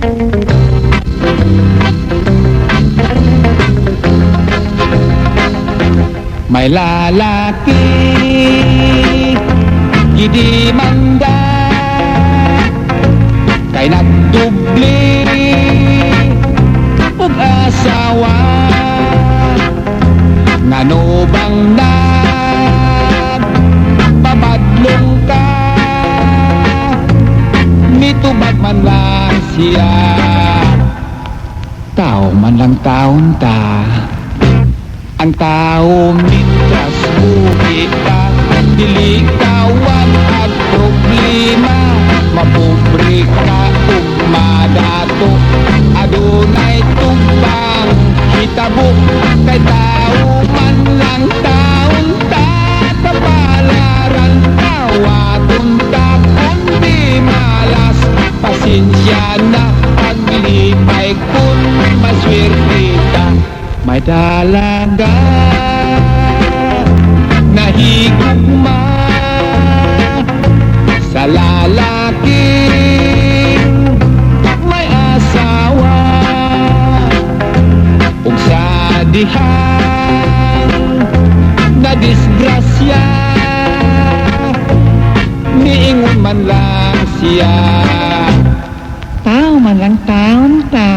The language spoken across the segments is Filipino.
May lalaki Gidi manda Kay nagdubli ug asawa Ngano bang nagpabadlong ka Mitubag man lang siya Tao man lang taon ta Ang tao mitras buhi ka Dili kawan at problema Mapobre ka ug madato Adunay tumbang hitabo Kay tao man lang taon ta Kapalaran tawaton ta Kundi malas Pasensya na paglipay Kung maswerte ka May dalaga Nahigugma Sa lalaking May asawa Ug sa dihang Na disgrasya Niingon man lang siya Tao man lang taon ta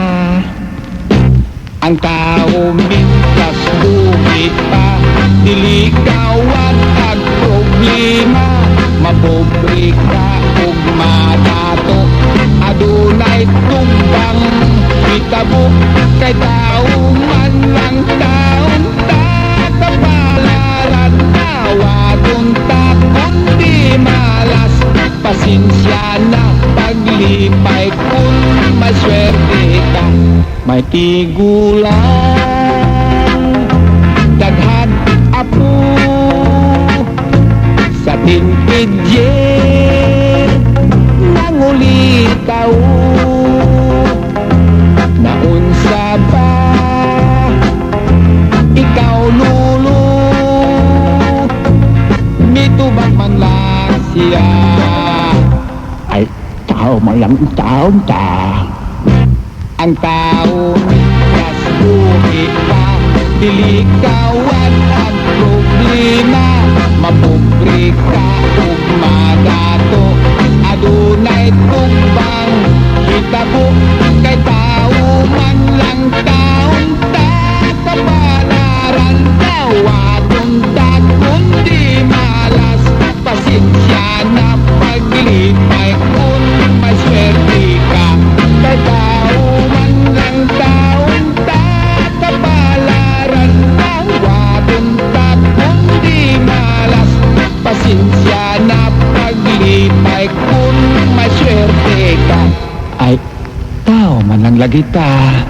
Ang tao mintas buhi pa Dili kawan at problema Mapobre ka ug madato Adunay tumbang hitabo Kay tao man lang taon ta Kapalaran tawaton ta Kundi malas Pasensya na paglipay Kung maswerte ka May tigulang Daghan apo Sa tinpidye Nangulitaw Naunsa ba Ikaw lulo Mitubag man lang siya Ay tao man lang taon ta Ang tao mitras buhi pa Dili kawan ang problema Mapobre ka ug madato Adunay tumbang hitabo Kay tao man lang taon ta Kapalaran tawaton ta Kundi malas Pasensya na paglipay Kung maswerte ka Kay tao man lang taon ta Kapalaran tawaton ta Kundi malas Pasensya na paglipay Kung maswerte ka Ay, tao man lang lagi ta